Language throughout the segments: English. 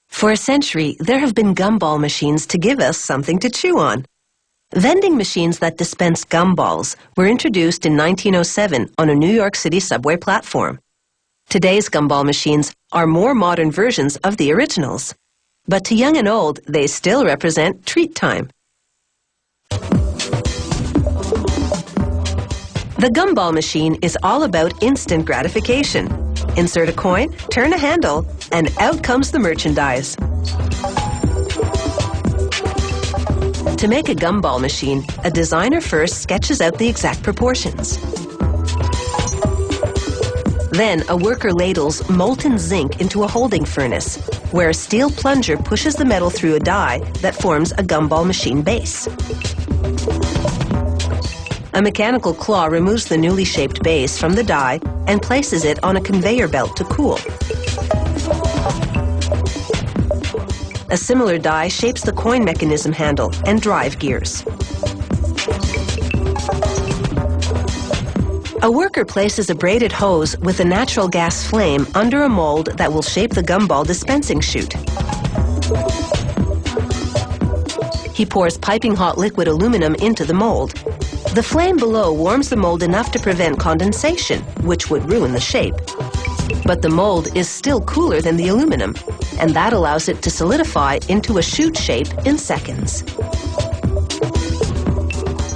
For a century, there have been gumball machines to give us something to chew on. Vending machines that dispense gumballs were introduced in 1907 on a New York City subway platform. Today's gumball machines are more modern versions of the originals. But to young and old, they still represent treat time. The gumball machine is all about instant gratification. Insert a coin, turn a handle, and out comes the merchandise. To make a gumball machine, a designer first sketches out the exact proportions. Then, a worker ladles molten zinc into a holding furnace, where a steel plunger pushes the metal through a die that forms a gumball machine base. A mechanical claw removes the newly shaped base from the die and places it on a conveyor belt to cool. A similar die shapes the coin mechanism handle and drive gears. A worker places a braided hose with a natural gas flame under a mold that will shape the gumball dispensing chute. He pours piping hot liquid aluminum into the mold. The flame below warms the mold enough to prevent condensation, which would ruin the shape. But the mold is still cooler than the aluminum, and that allows it to solidify into a chute shape in seconds.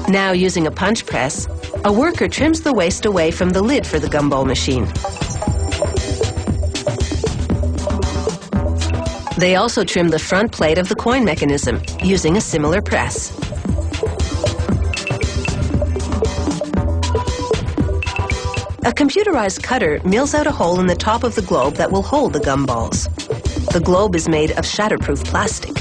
Now, using a punch press, a worker trims the waste away from the lid for the gumball machine. They also trim the front plate of the coin mechanism using a similar press. A computerized cutter mills out a hole in the top of the globe that will hold the gumballs. The globe is made of shatterproof plastic.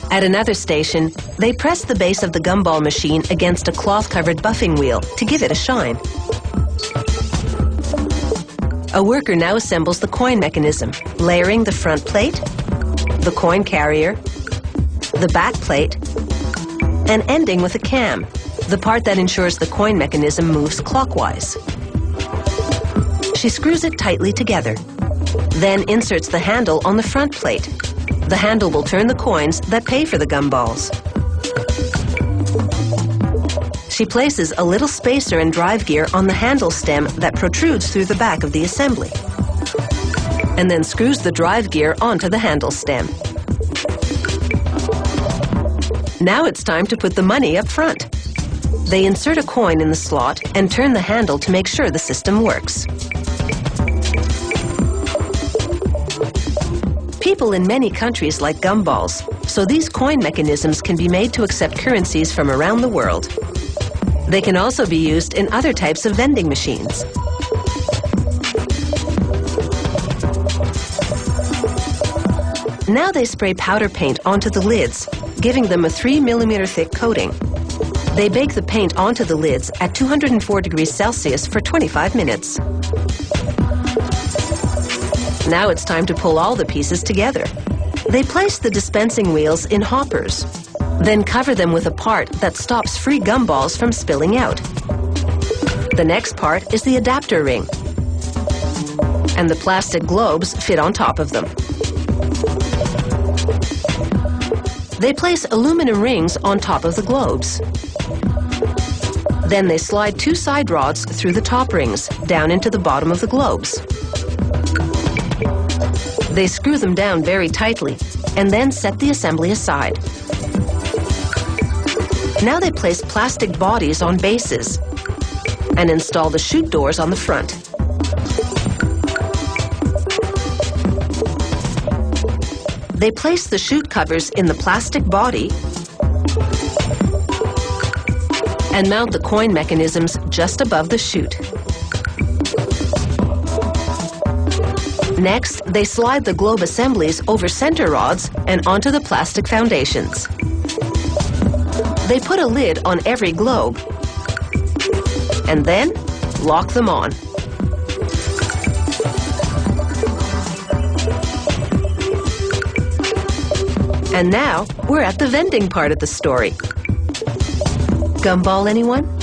At another station, they press the base of the gumball machine against a cloth-covered buffing wheel to give it a shine. A worker now assembles the coin mechanism, layering the front plate, the coin carrier, the back plate, and ending with a cam, the part that ensures the coin mechanism moves clockwise. She screws it tightly together, then inserts the handle on the front plate. The handle will turn the coins that pay for the gumballs. She places a little spacer and drive gear on the handle stem that protrudes through the back of the assembly, and then screws the drive gear onto the handle stem. Now it's time to put the money up front. They insert a coin in the slot and turn the handle to make sure the system works. People in many countries like gumballs, so these coin mechanisms can be made to accept currencies from around the world. They can also be used in other types of vending machines. Now they spray powder paint onto the lids, giving them a 3 mm thick coating. They bake the paint onto the lids at 204 degrees Celsius for 25 minutes. Now it's time to pull all the pieces together. They place the dispensing wheels in hoppers, then cover them with a part that stops free gumballs from spilling out. The next part is the adapter ring, and the plastic globes fit on top of them. They place aluminum rings on top of the globes. Then they slide 2 side rods through the top rings down into the bottom of the globes. They screw them down very tightly and then set the assembly aside. Now they place plastic bodies on bases and install the chute doors on the front. They place the chute covers in the plastic body and mount the coin mechanisms just above the chute. Next, they slide the globe assemblies over center rods and onto the plastic foundations. They put a lid on every globe and then lock them on. And now we're at the vending part of the story. Gumball, anyone?